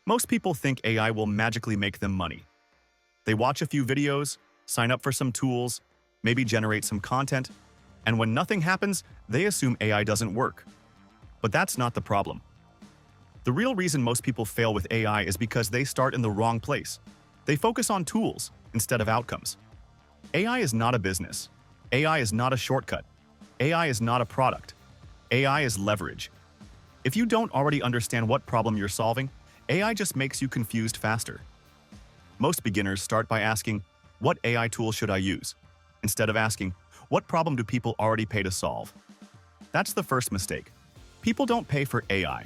Most people think AI will magically make them money. They watch a few videos, sign up for some tools, maybe generate some content, and when nothing happens, they assume AI doesn't work. But that's not the problem. The real reason most people fail with AI is because they start in the wrong place. They focus on tools instead of outcomes. AI is not a business. AI is not a shortcut. AI is not a product. AI is leverage. If you don't already understand what problem you're solving, AI just makes you confused faster. Most beginners start by asking, what AI tool should I use? Instead of asking, what problem do people already pay to solve? That's the first mistake. People don't pay for AI.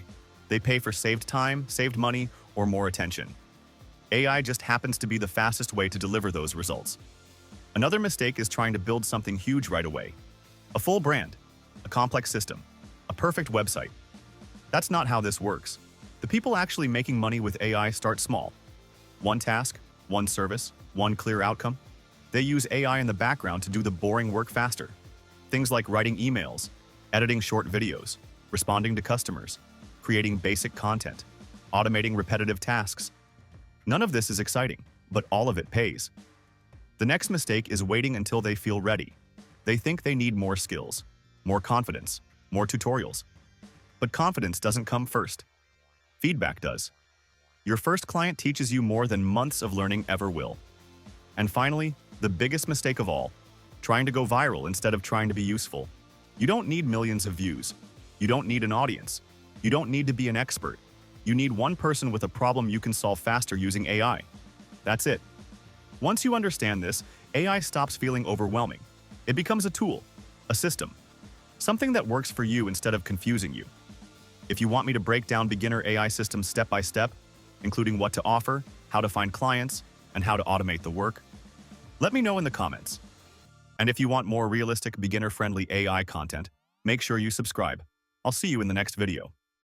They pay for saved time, saved money, or more attention. AI just happens to be the fastest way to deliver those results. Another mistake is trying to build something huge right away. A full brand, a complex system, a perfect website. That's not how this works. The people actually making money with AI start small. One task, one service, one clear outcome. They use AI in the background to do the boring work faster. Things like writing emails, editing short videos, responding to customers, creating basic content, automating repetitive tasks. None of this is exciting, but all of it pays. The next mistake is waiting until they feel ready. They think they need more skills, more confidence, more tutorials. But confidence doesn't come first. Feedback does. Your first client teaches you more than months of learning ever will. And finally, the biggest mistake of all, trying to go viral instead of trying to be useful. You don't need millions of views. You don't need an audience. You don't need to be an expert. You need one person with a problem you can solve faster using AI. That's it. Once you understand this, AI stops feeling overwhelming. It becomes a tool, a system, something that works for you instead of confusing you. If you want me to break down beginner AI systems step by step, including what to offer, how to find clients, and how to automate the work, let me know in the comments. And if you want more realistic, beginner-friendly AI content, make sure you subscribe. I'll see you in the next video.